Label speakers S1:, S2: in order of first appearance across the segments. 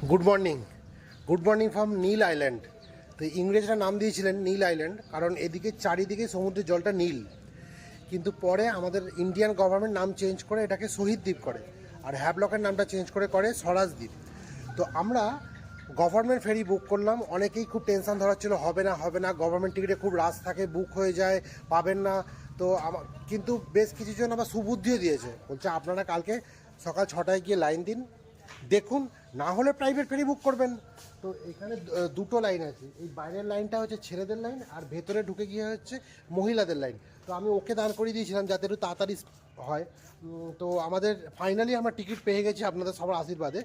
S1: Good morning from Neil Island. তো ইংরেজরা নাম দিয়েছিলেন নীল আইল্যান্ড, কারণ এদিকে চারিদিকে সমুদ্রের জলটা নীল। কিন্তু পরে আমাদের ইন্ডিয়ান গভর্নমেন্ট নাম চেঞ্জ করে এটাকে শহীদ দ্বীপ করে, আর হ্যাভলকের নামটা চেঞ্জ করে স্বরাজ দ্বীপ। তো আমরা গভর্নমেন্ট ফেরি বুক করলাম, অনেকেই খুব টেনশন ধরাচ্ছিল হবে না, গভর্নমেন্ট টিকিটে খুব রাশ থাকে, বুক হয়ে যায়, পাবেন না। তো কিন্তু বেশ কিছুজন আবার সুবুদ্ধিও দিয়েছে, বলছে আপনারা কালকে সকাল 6টায় গিয়ে লাইন দিন, দেখুন, না হলে প্রাইভেট ফেরি বুক করবেন। তো এখানে দুটো লাইন আছে, এই বাইরের লাইনটা হচ্ছে ছেলেদের লাইন, আর ভেতরে ঢুকে গিয়ে হচ্ছে মহিলাদের লাইন। তো আমি ওকে দাঁড় করিয়ে দিয়েছিলাম যাতে একটু তাড়াতাড়ি হয়। তো আমাদের ফাইনালি আমরা টিকিট পেয়ে গেছি আপনাদের সবার আশীর্বাদে।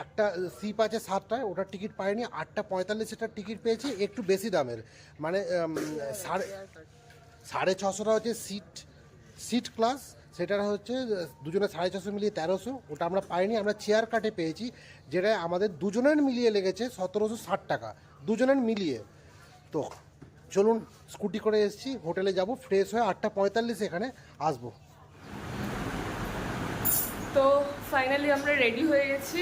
S1: একটা সিপ আছে 7টায়, ওটার টিকিট পাইনি, 8:45 টিকিট পেয়েছি, একটু বেশি দামের, মানে 650 হচ্ছে সিট ক্লাস, সেটার হচ্ছে দুজনে 650 মিলিয়ে 1300। ওটা আমরা পাইনি, আমরা চেয়ার কাটে পেয়েছি, যেটা আমাদের দুজনের মিলিয়ে লেগেছে 1760 টাকা দুজনের মিলিয়ে। তো চলুন, স্কুটি করে এসেছি, হোটেলে যাব, ফ্রেশ হয়ে 8:45 এখানে আসবো।
S2: তো ফাইনালি আমরা রেডি হয়ে গেছি।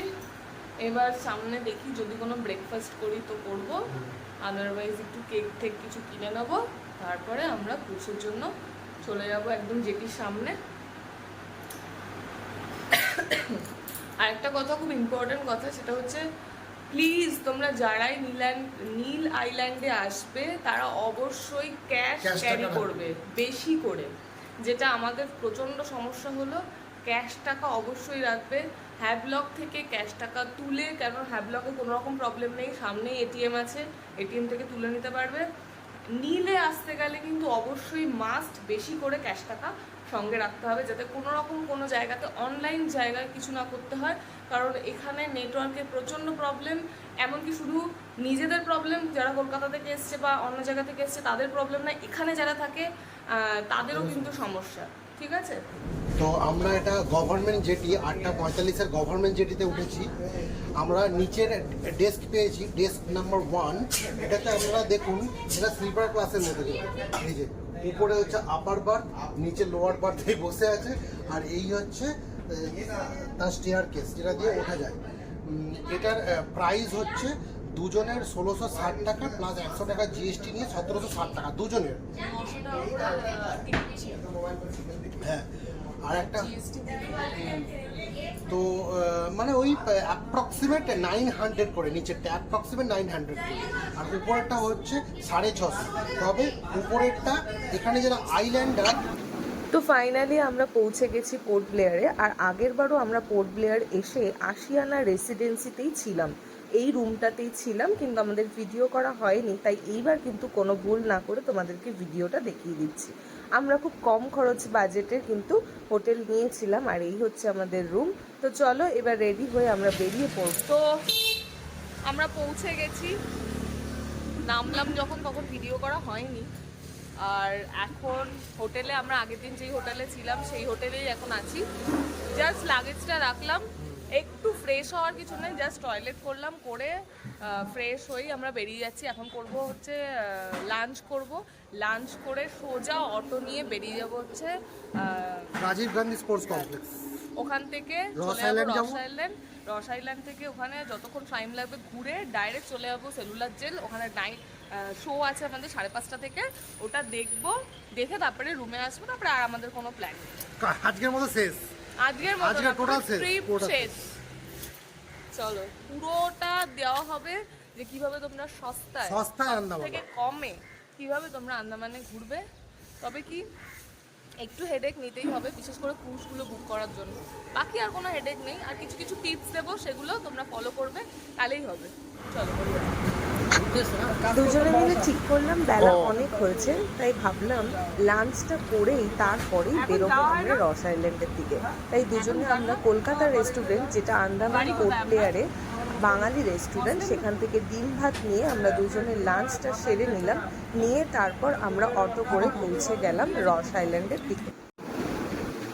S2: এবার সামনে দেখি যদি কোনো ব্রেকফাস্ট করি তো করব, আদারওয়াইজ একটু কেক টেক কিছু কিনে নেবো, তারপরে আমরা ক্রুজের জন্য চলে যাব একদম জেটির সামনে। আর একটা কথা, খুব ইম্পর্টেন্ট কথা, সেটা হচ্ছে প্লিজ তোমরা যারাই নীল আইল্যান্ডে আসবে তারা অবশ্যই ক্যাশ ক্যারি করবে বেশি করে। যেটা আমাদের প্রচণ্ড সমস্যা হলো, ক্যাশ টাকা অবশ্যই রাখবে। হ্যাভলক থেকে ক্যাশ টাকা তুলে, কারণ হ্যাভলকে কোনো রকম প্রবলেম নেই, সামনেই এটিএম আছে, এটিএম থেকে তুলে নিতে পারবে। নীলে আসতে গেলে কিন্তু অবশ্যই মাস্ট বেশি করে ক্যাশ টাকা সঙ্গে রাখতে হবে, যাতে কোনো রকম কোনো জায়গাতে অনলাইন জায়গায় কিছু না করতে হয়। কারণ এখানে নেটওয়ার্কের প্রচণ্ড প্রবলেম, এমনকি শুধু নিজেদের প্রবলেম, যারা কলকাতা থেকে এসছে বা অন্য জায়গা থেকে এসছে তাদের প্রবলেম না, এখানে যারা থাকে তাদেরও কিন্তু সমস্যা। ঠিক আছে,
S1: তো আমরা এটা গভর্নমেন্ট জেটি 8:45 গভর্নমেন্ট জেটিতে উঠেছি। আমরা নিচের ডেস্ক পেয়েছি, ডেস্ক নাম্বার 1। এটাতে আপনারা দেখুন, এটা স্লিপার ক্লাসের মধ্যে, এই যে উপরে হচ্ছে আপার বার্থ, নিচে লোয়ার বার্থে বসে আছে, আর এই হচ্ছে তার স্টেয়ার কেস, যেটা দিয়ে ওঠা যায়। এটার প্রাইস হচ্ছে দুজনের 1660 টাকা প্লাস 100 টাকা জিএসটি নিয়ে 1760 টাকা দুজনের। হ্যাঁ, আর একটা তো মানে ওই অ্যাপ্রক্সিমেট 900 করে, নিচেরটা অ্যাপ্রক্সিমেট 900 করে, আর উপরেরটা হচ্ছে 650। তবে উপরেরটা এখানে যারা আইল্যান্ডার।
S3: তো ফাইনালি আমরা পৌঁছে গেছি পোর্ট ব্লেয়ারে। আর আগেরবারও আমরা পোর্ট ব্লেয়ার এসে আশিয়ানা রেসিডেন্সিতেই ছিলাম, এই রুমটাতেই ছিলাম, কিন্তু আমাদের ভিডিও করা হয়নি, তাই এইবার কিন্তু কোনো ভুল না করে তোমাদেরকে ভিডিওটা দেখিয়ে দিচ্ছি। আমরা খুব কম খরচ বাজেটের কিন্তু হোটেল নিয়েছিলাম, আর এই হচ্ছে আমাদের রুম। তো চলো এবার রেডি হয়ে আমরা বেরিয়ে পড়ব।
S2: তো আমরা পৌঁছে গেছি, নামলাম যখন তখন ভিডিও করা হয়নি। আর এখন হোটেলে, আমরা আগের দিন যেই হোটেলে ছিলাম সেই হোটেলেই এখন আছি। জাস্ট লাগেজটা রাখলাম, একটু ফ্রেশ হওয়ার কিছু নেই, জাস্ট টয়লেট করলাম, করে ফ্রেশ হয়েই আমরা বেরিয়ে যাচ্ছি। এখন করব হচ্ছে লাঞ্চ করে সোজা অটো নিয়ে বেরিয়ে যাব হচ্ছে
S1: রাজীব গান্ধী স্পোর্টস কমপ্লেক্স।
S2: ওখান থেকে রস আইল্যান্ড থেকে ওখানে যতক্ষণ টাইম লাগবে ঘুরে ডাইরেক্ট চলে যাবো সেলুলার জেল। ওখানে নাইট শো আছে আমাদের 5:30 থেকে, ওটা দেখবো, দেখে তারপরে রুমে আসবো, তারপরে আর আমাদের কোনো প্ল্যান নেই।
S1: আজকের মতো শেষ,
S2: আজকের মতো
S1: টোটাল
S2: ট্রিপ শেষ। চলো পুরোটা দেওয়া হবে যে কিভাবে তোমরা সস্তায় থেকে কমে কিভাবে তোমরা আন্দামানে ঘুরবে। তবে কি একটু হেডেক নিতেই হবে, বিশেষ করে ক্রুজগুলো বুক করার জন্য। বাকি আর কোনো হেডেক নেই, আর কিছু কিছু টিপস দেবো, সেগুলো তোমরা ফলো করবে, তাহলেই হবে। চলো
S3: দুজনে মিলে ঠিক করলাম, বেলা অনেক হয়েছে, তাই ভাবলাম লাঞ্চটা করেই তারপরেই বেরোবো আমরা রস আইল্যান্ডের দিকে। তাই দুজনে আমরা কলকাতার রেস্টুরেন্ট, যেটা আন্দামান পোর্ট ব্লেয়ারে বাঙালি রেস্টুরেন্ট, সেখান থেকে ডিম ভাত নিয়ে আমরা দুজনে লাঞ্চটা সেরে নিলাম, নিয়ে তারপর আমরা অটো করে পৌঁছে গেলাম রস আইল্যান্ডের দিকে।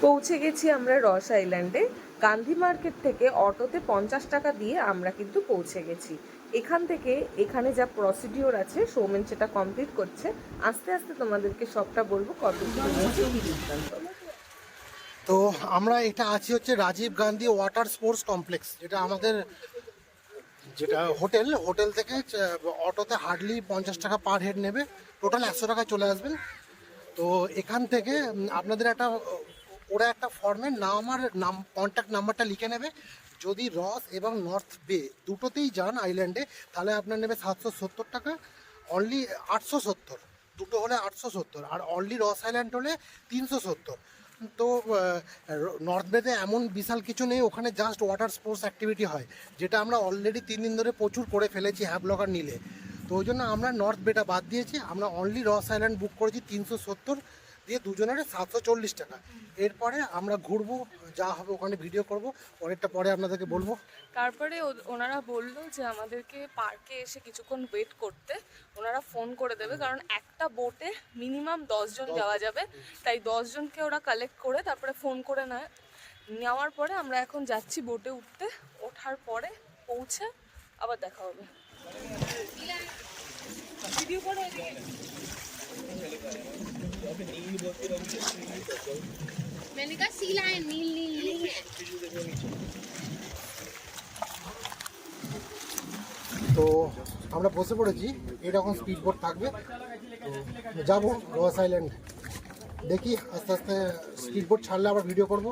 S3: পৌঁছে গেছি আমরা রস আইল্যান্ডে। গান্ধী মার্কেট থেকে অটোতে 50 টাকা দিয়ে আমরা কিন্তু পৌঁছে গেছি। এখান থেকে এখানে যা প্রসিডিওর আছে সৌমেন সেটা কমপ্লিট করছে, আস্তে আস্তে তোমাদেরকে সবটা বলবো কত
S1: তো আমরা এটা আছি হচ্ছে Rajiv Gandhi water sports complex, যেটা আমাদের যেটা হোটেল থেকে অটোতে হার্ডলি 50 টাকা পার হেড নেবে, টোটাল 100 টাকা চলে আসবেন। তো এখান থেকে আপনাদের ওরা একটা ফর্মে কন্ট্যাক্ট নাম্বারটা লিখে নেবে। যদি রস এবং নর্থ বে দুটোতেই যান আইল্যান্ডে, তাহলে আপনার নেবে 770 টাকা, অনলি 870, দুটো হলে 870, আর অনলি রস আইল্যান্ড হলে 370। তো নর্থ বেতে এমন বিশাল কিছু নেই, ওখানে জাস্ট ওয়াটার স্পোর্টস অ্যাক্টিভিটি হয়, যেটা আমরা অলরেডি 3 দিন ধরে প্রচুর করে ফেলেছি ব্লগার নিলে। তো ওই জন্য আমরা নর্থ বেটা বাদ দিয়েছি, আমরা অনলি রস আইল্যান্ড বুক করেছি 370 দিয়ে, দুজনের 740 টাকা। এরপরে আমরা ঘুরবো, যা হবে ওখানে ভিডিও করব, পরেরটা পরে আপনাদেরকে বলবো।
S2: তারপরে ওনারা বললো যে আমাদেরকে পার্কে এসে কিছুক্ষণ ওয়েট করতে, ওনারা ফোন করে দেবে, কারণ একটা বোটে মিনিমাম 10 জন যাওয়া যাবে, তাই 10 জনকে ওরা কালেক্ট করে তারপরে ফোন করে নেওয়ার পরে আমরা এখন যাচ্ছি বোটে উঠতে। ওঠার পরে পৌঁছে আবার দেখা হবে।
S4: मैंने कहा सी लाइन नील नील नहीं है।
S1: তো আমরা বসে পড়েছি, এরকম স্পিড বোট থাকবে। তো যাবো রস আইল্যান্ড, দেখি আস্তে আস্তে স্পিড বোট ছাড়লে আবার ভিডিও করব।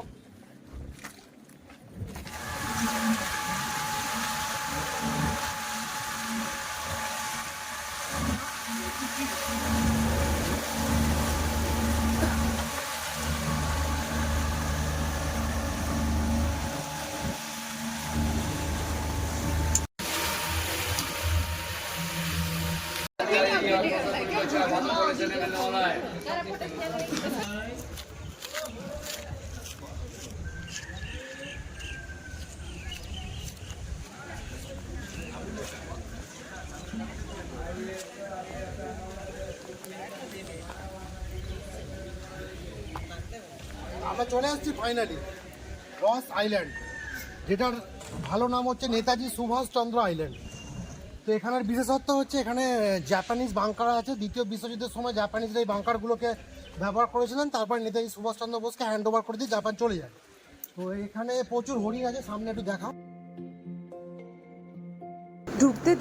S1: আমরা চলে আসছি ফাইনালি রস আইল্যান্ড, যেটার ভালো নাম হচ্ছে নেতাজি সুভাষচন্দ্র আইল্যান্ড। তো এখানের বিশেষত্ব হচ্ছে এখানে জাপানিজ বাংকার আছে। দ্বিতীয় বিশ্বযুদ্ধের সময় জাপানিজরা এই বাংকারগুলোকে ব্যবহার করেছিলেন, তারপর নেতাজি সুভাষচন্দ্র বোসকে হ্যান্ড ওভার করে দিয়ে জাপান চলে যায়। তো এখানে প্রচুর হরিণ আছে, সামনে একটু দেখাও।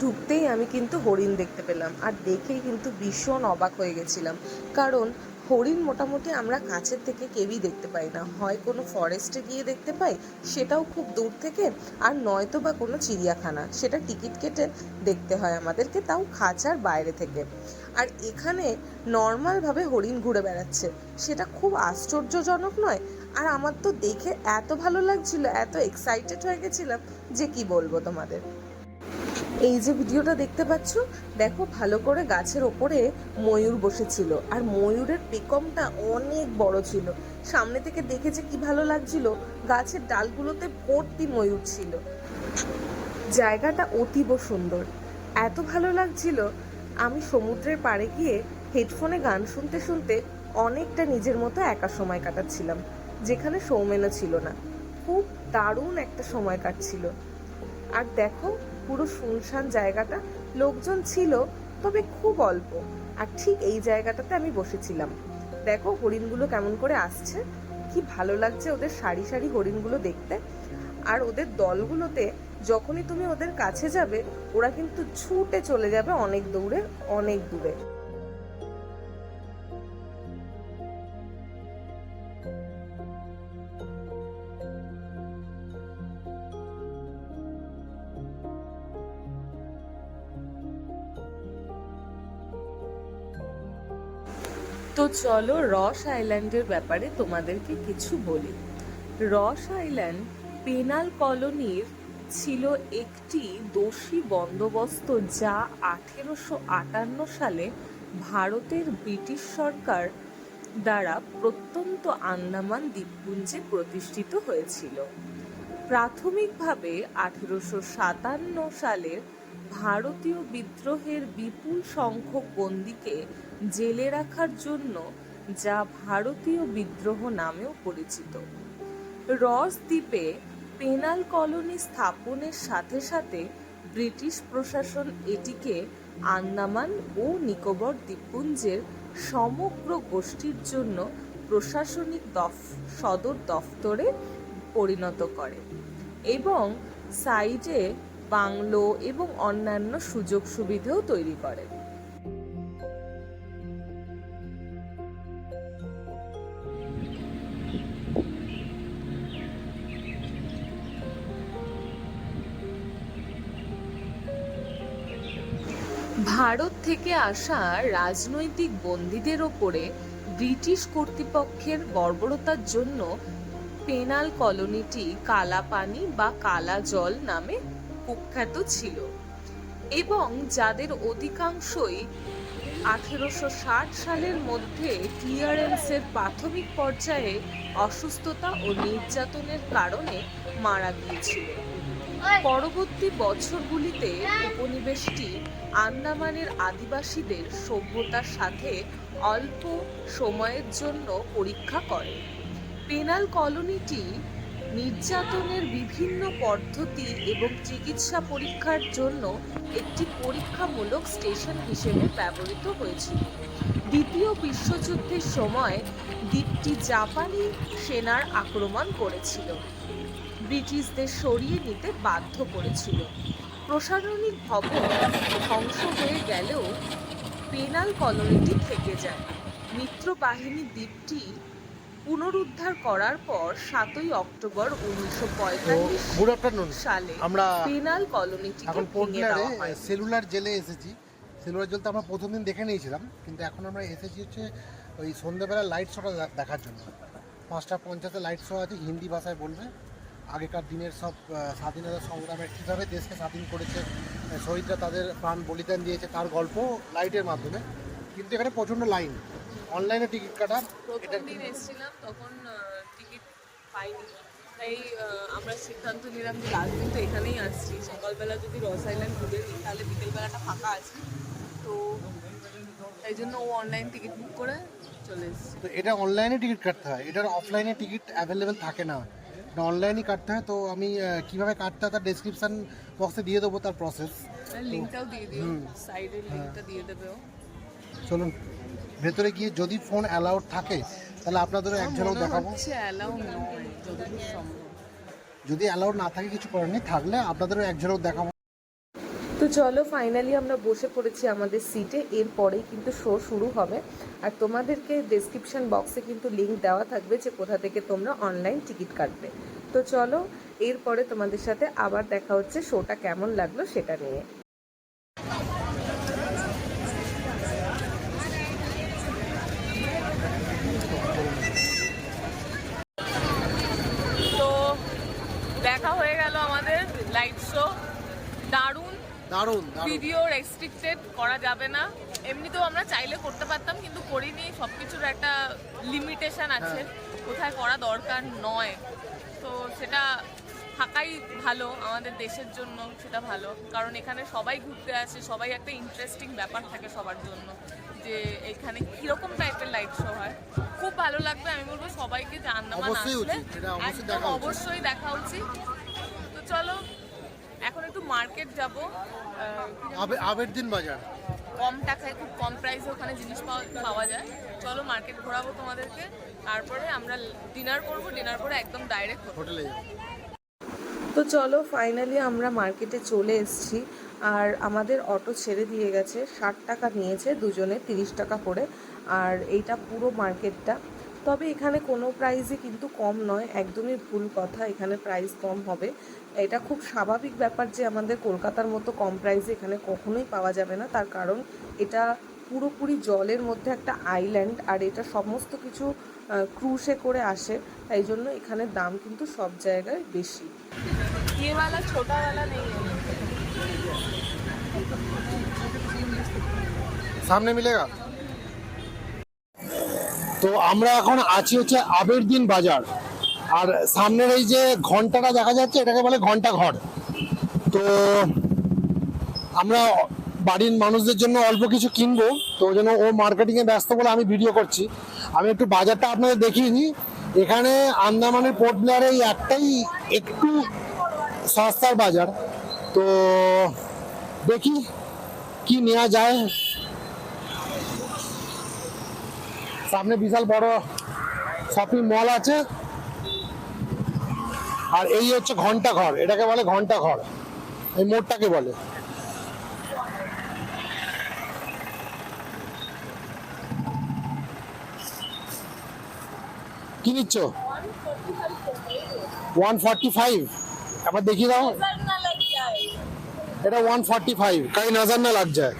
S3: ঢুকতেই আমি কিন্তু হরিণ দেখতে পেলাম, আর দেখেই কিন্তু ভীষণ অবাক হয়ে গেছিলাম, কারণ হরিণ মোটামুটি আমরা কাছের থেকে কেউই দেখতে পাই না, হয় কোনো ফরেস্টে গিয়ে দেখতে পাই, সেটাও খুব দূর থেকে, আর নয়তো বা কোনো চিড়িয়াখানা, সেটা টিকিট কেটে দেখতে হয় আমাদেরকে, তাও খাঁচার বাইরে থেকে। আর এখানে নর্মালভাবে হরিণ ঘুরে বেড়াচ্ছে, সেটা খুব আশ্চর্যজনক নয়? আর আমার তো দেখে এত ভালো লাগছিল, এত এক্সাইটেড হয়ে গেছিলাম যে কি বলবো তোমাদের। এই যে ভিডিওটা দেখতে পাচ্ছ, দেখো ভালো করে গাছের ওপরে ময়ূর বসেছিল, আর ময়ূরের পেখমটা অনেক বড় ছিল। সামনে থেকে দেখেছে কি ভালো লাগছিল, গাছের ডালগুলোতে ভর্তি ময়ূর ছিল। জায়গাটা অতীব সুন্দর, এত ভালো লাগছিল। আমি সমুদ্রের পাড়ে গিয়ে হেডফোনে গান শুনতে শুনতে অনেকটা নিজের মতো একা সময় কাটাচ্ছিলাম, যেখানে সৌমেনও ছিল না। খুব দারুণ একটা সময় কাটছিল। আর দেখো পুরো শুনশান জায়গাটা, লোকজন ছিল তবে খুব অল্প, আর ঠিক এই জায়গাটাতে আমি বসেছিলাম। দেখো হরিণগুলো কেমন করে আসছে, কি ভালো লাগছে ওদের সারি সারি হরিণগুলো দেখতে। আর ওদের দলগুলোতে যখনই তুমি ওদের কাছে যাবে, ওরা কিন্তু ছুটে চলে যাবে অনেক দূরে, অনেক দূরে। তো চলো রস আইল্যান্ডের ব্যাপারে তোমাদেরকে কিছু বলি। রস আইল্যান্ড পেনাল কলোনির ছিল একটি দোষী বন্দোবস্ত, যা 1858 সালে ভারতের ব্রিটিশ সরকার দ্বারা প্রত্যন্ত আন্দামান দ্বীপপুঞ্জে প্রতিষ্ঠিত হয়েছিল। প্রাথমিকভাবে 1857 সালের ভারতীয় বিদ্রোহের বিপুল সংখ্যক বন্দীকে জেলে রাখার জন্য, যা ভারতীয় বিদ্রোহ নামেও পরিচিত। রস দ্বীপে পেনাল কলোনি স্থাপনের সাথে সাথে ব্রিটিশ প্রশাসন এটিকে আন্দামান ও নিকোবর দ্বীপপুঞ্জের সমগ্র গোষ্ঠীর জন্য প্রশাসনিক সদর দফতরে পরিণত করে, এবং সাইডে বাংলো এবং অন্যান্য সুযোগ সুবিধাও তৈরি করে। ভারত থেকে আসা রাজনৈতিক বন্দীদের ওপরে ব্রিটিশ কর্তৃপক্ষের বর্বরতার জন্য পেনাল কলোনিটি কালা পানি বা কালা জল নামে কুখ্যাত ছিল এবং যাদের অধিকাংশই 1860 সালের মধ্যে ক্লিয়ারেন্সের প্রাথমিক পর্যায়ে অসুস্থতা ও নির্যাতনের কারণে মারা গিয়েছিল। পরবর্তী বছরগুলিতে উপনিবেশটি আন্দামানের আদিবাসীদের সভ্যতার সাথে অল্প সময়ের জন্য পরীক্ষা করে। পেনাল কলোনিটি নির্যাতনের বিভিন্ন পদ্ধতি এবং চিকিৎসা পরীক্ষার জন্য একটি পরীক্ষামূলক স্টেশন হিসেবে ব্যবহৃত হয়েছিল। দ্বিতীয় বিশ্বযুদ্ধের সময় দ্বীপটি জাপানি সেনার আক্রমণ করেছিল, ব্রিটিশদের সরিয়ে নিতে বাধ্য করেছিল। প্রশাসনিক ভবন ধ্বংস হয়ে গেলেও পেনাল কলোনিটি থেকে যায়। মিত্রবাহিনী দ্বীপটি পুনরুদ্ধার করার পর 7ই অক্টোবর 1945 সালে
S1: আমরা
S3: পেনাল কলোনিটিকে
S1: এখন
S3: ভেঙে দেওয়া হয়।
S1: সেলুলার জেলে এসেছি। সেলুলার জেল তো আমরা প্রথম দিন দেখে নিয়েছিলাম, কিন্তু এখন আমরা এসেছি হচ্ছে ওই সন্ধ্যেবেলা লাইট শোটা দেখার জন্য। 5:50 লাইট শো আছে, হিন্দি ভাষায় বলবে। আগেকার দিনের সব স্বাধীনতা সংগ্রামের কীভাবে দেশকে স্বাধীন করেছে, শহীদরা তাদের প্রাণ বলিদান দিয়েছে তার গল্প লাইটের মাধ্যমে। কিন্তু এখানে প্রচণ্ড লাইন, অনলাইনে টিকিট কাটা।
S2: প্রথম দিন এসেছিলাম তখন টিকিট পাইনি, তাই আমরা সিদ্ধান্ত নিলাম যে লাস্ট দিন তো এখানেই আসছি, সকালবেলা যদি রস আইল্যান্ড ঘুরে নিই তাহলে বিকেলবেলাটা ফাঁকা আছে, তো তাই জন্য ও অনলাইন টিকিট বুক করে চলে এসেছি।
S1: তো এটা অনলাইনে টিকিট কাটতে হয়, এটার অফলাইনে টিকিট অ্যাভেলেবেল থাকে না, এটা অনলাইনই কাটতে হয়। তো আমি কীভাবে কাটতে হয় তার ডেসক্রিপশান বক্সে দিয়ে দেবো তার প্রসেস,
S2: লিঙ্কটাও দিয়ে দিও, সাইডের লিঙ্কটা দিয়ে দেবে ও।
S1: চলুন ভেতরে গিয়ে যদি ফোন অ্যালাউড থাকে তাহলে আপনাদেরও একজনও দেখাবো।
S2: অ্যালাউ নয় যতদূর সম্ভব।
S1: যদি অ্যালাউড না থাকে কিছু করার নেই, থাকলে আপনাদেরও একজনও দেখাবো।
S3: তো চলো ফাইনালি আমরা বসে পড়েছি আমাদের সিটে। এরপরেই কিন্তু শো শুরু হবে, আর তোমাদেরকে ডেসক্রিপশন বক্সে কিন্তু লিঙ্ক দেওয়া থাকবে যে কোথা থেকে তোমরা অনলাইন টিকিট কাটবে। তো চলো এরপরে তোমাদের সাথে আবার দেখা হচ্ছে শোটা কেমন লাগলো সেটা নিয়ে।
S2: তো দেখা হয়ে গেল আমাদের লাইট শো, দারুণ।
S1: দারুণ
S2: ভিডিও রেস্ট্রিক্টেড করা যাবে না, এমনিতেও আমরা চাইলে করতে পারতাম কিন্তু করিনি, সব কিছুর একটা লিমিটেশন আছে, কোথায় করা দরকার নয়, তো সেটা থাকাই ভালো আমাদের দেশের জন্য, সেটা ভালো। কারণ এখানে সবাই ঘুরতে আসে, সবাই একটা ইন্টারেস্টিং ব্যাপার থাকে সবার জন্য যে এখানে কীরকম টাইপের লাইট শো হয়। খুব ভালো লাগবে, আমি বলবো সবাইকে যে আন্দামান আসলে একদম অবশ্যই দেখা উচিত। তো চলো এখন একটু মার্কেট যাবো,
S1: আবেরদিন বাজার,
S2: কম টাকায় খুব কম প্রাইসে ওখানে জিনিস পাওয়া যায়। চলো মার্কেট ঘোরাবো তোমাদেরকে, তারপরে আমরা ডিনার করবো, ডিনার করে একদম ডাইরেক্ট
S1: হোটেলে যাবো।
S3: তো চলো ফাইনালি আমরা মার্কেটে চলে এসেছি, আর আমাদের অটো ছেড়ে দিয়ে গেছে। 60 টাকা নিয়েছে দুজনে, 30 টাকা করে, আর এইটা পুরো মার্কেটটা। তবে এখানে কোনো প্রাইসই কিন্তু কম নয়, একদমই ভুল কথা, এখানে প্রাইস কম হবে। এটা খুব স্বাভাবিক ব্যাপার যে আমাদের কলকাতার মতো কম প্রাইসে এখানে কখনোই পাওয়া যাবে না, তার কারণ এটা পুরোপুরি জলের মধ্যে একটা আইল্যান্ড, আর এটা সমস্ত কিছু ক্রুজে করে আসে, তাই জন্য এখানে দাম কিন্তু সব জায়গায় বেশি।
S2: ये वाला छोटा वाला नहीं है,
S1: সামনে মিলেগা। তো আমরা এখন আছি হচ্ছে আবেরদিন বাজার, আর সামনের এই যে ঘন্টাটা দেখা যাচ্ছে এটাকে বলে ঘন্টা ঘর। তো আমরা বাড়ির মানুষদের জন্য অল্প কিছু কিনবো, তো ওই জন্য ও মার্কেটিংয়ে ব্যস্ত বলে আমি ভিডিও করছি। আমি একটু বাজারটা আপনাদের দেখিয়ে নিই। এখানে আন্দামানের পোর্ট ব্লেয়ারে এই একটাই একটু সস্তার বাজার, তো দেখি কি নেওয়া যায়। সামনে বিশাল বড় শপিং মল আছে, আর এই হচ্ছে ঘন্টা ঘর, এটাকে বলে ঘন্টা ঘর। এই মোড়টাকে বলে। কি নিচ্ছ? 145। আবার দেখিয়ে দাও। এটা 145 কাই নজর না লাগ যায়।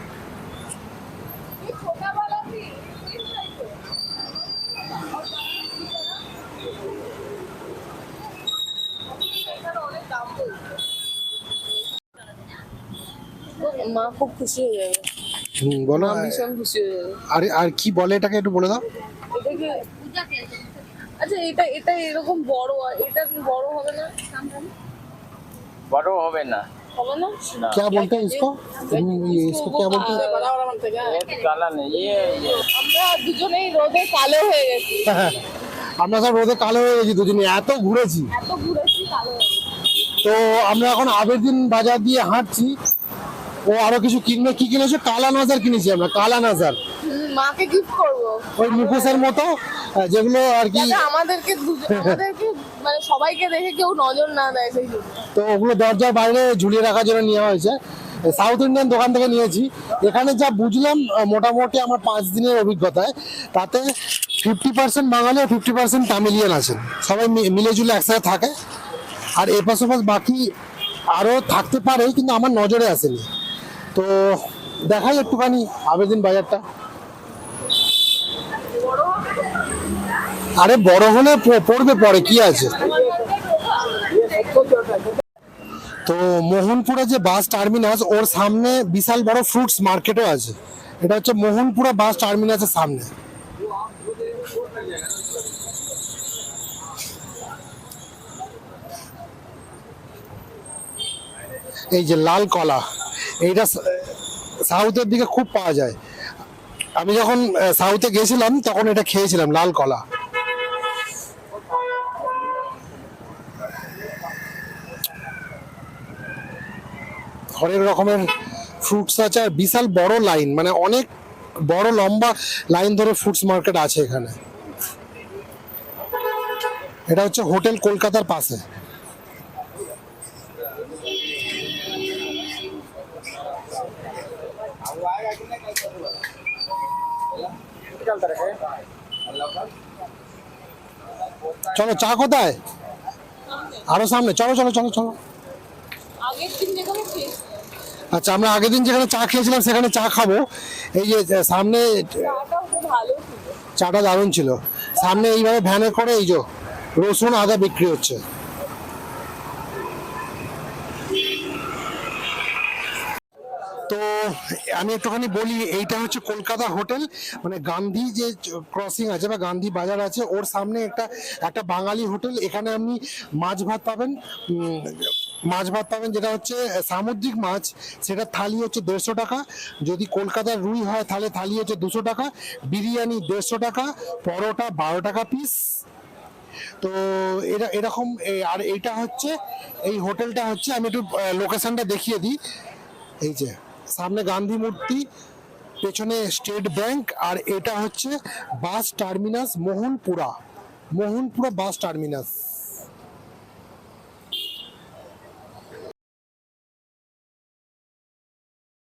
S2: মা খুব খুশি হয়ে যাবে,
S1: বলো।
S2: মা ভীষণ খুশি হয়ে যাবে।
S1: আর কি বলে এটাকে একটু বলে দাও।
S2: এটাকে আচ্ছা এটা এটা এরকম বড়, আর এটা বড় হবে না?
S5: बड़ो होवे ना
S2: হবে না?
S1: क्या बोलते हैं इसको? इसको क्या बोलते हैं?
S5: ये तो काला नहीं ये
S2: আমরা দুজনেই রোদে কালো হয়ে গেছি,
S1: আমরা সব রোদে কালো হয়ে গেছি দুজনে, এত ঘুরেছি।
S2: এত ঘুরেছি কালো হয়ে গেছি।
S1: তো আমরা এখন আবেদিন বাজার দিয়ে হাঁটছি। ও আরো কিছু কিনবে। কি কিনেছো? কালা নাজার কিনেছি আমরা, কালা নাজার।
S2: মাকে গিফট করবো,
S1: ওই মুখোশের মতো যেগুলো আর কি।
S2: যাতে আমাদেরকে আমাদেরকে মানে সবাইকে দেখে কেউ নজর না দেয় সেই জন্য।
S1: তো ওগুলো দরজার বাইরে ঝুলিয়ে রাখার জন্য নেওয়া হয়েছে। সাউথ ইন্ডিয়ান দোকান থেকে নিয়েছি। এখানে যা বুঝলাম মোটামুটি আমার 5 দিনের অভিজ্ঞতায়, তাতে 50% বাঙালি আর 50% তামিলিয়ান আছেন। সবাই মিলে জুলে একসাথে থাকে। আর এপাশ ওপাশ বাকি আরও থাকতে পারে, কিন্তু আমার নজরে আসেনি। তো দেখাই একটুখানি আবেদিন বাজারটা। আরে বড় হলে পড়বে পরে, কি আছে। তো মোহনপুরে যে বাস টার্মিনাস, ওর সামনে বিশাল বড় ফ্রুটস মার্কেটও আছে। এটা হচ্ছে মোহনপুরা বাস টার্মিনাসের সামনে। এই যে লাল কলা, এইটা সাউথের দিকে খুব পাওয়া যায়। আমি যখন সাউথে গেছিলাম তখন এটা খেয়েছিলাম, লাল কলা। অনেক রকমের ফ্রুটস আছে, আর বিশাল বড় লাইন, মানে অনেক বড় লম্বা লাইন ধরে ফ্রুটস মার্কেট আছে এখানে। এটা হচ্ছে হোটেল কলকাতার পাশে। চলো, চা কোথায়? আরো সামনে, চলো চলো চলো চলো।
S2: আগের দিন যেখানে খেয়েছি
S1: আচ্ছা, আমরা আগের দিন যেখানে চা খেয়েছিলাম সেখানে চা খাবো। এই যে সামনে
S2: চাটাও খুব ভালো ছিল।
S1: চাটা দারুণ ছিল। সামনে এইভাবে ভ্যানে করে এই যে রসুন আদা বিক্রি হচ্ছে। তো আমি একটুখানি বলি, এইটা হচ্ছে কলকাতা হোটেল, মানে গান্ধী যে ক্রসিং আছে বা গান্ধী বাজার আছে, ওর সামনে একটা বাঙালি হোটেল। এখানে আপনি মাছ ভাত পাবেন। মাছ ভাত পাবেন যেটা হচ্ছে সামুদ্রিক মাছ, সেটা থালি হচ্ছে 150 টাকা। যদি কলকাতার রুই হয় তাহলে থালি হচ্ছে 200 টাকা। বিরিয়ানি 150 টাকা। পরোটা 12 টাকা পিস। তো এরকম। আর এইটা হচ্ছে, এই হোটেলটা হচ্ছে, আমি একটু লোকেশনটা দেখিয়ে দিই। এই যে সামনে গান্ধী মূর্তি, পেছনে স্টেট ব্যাংক, আর এটা হচ্ছে bus terminus Mohanpura bus terminus.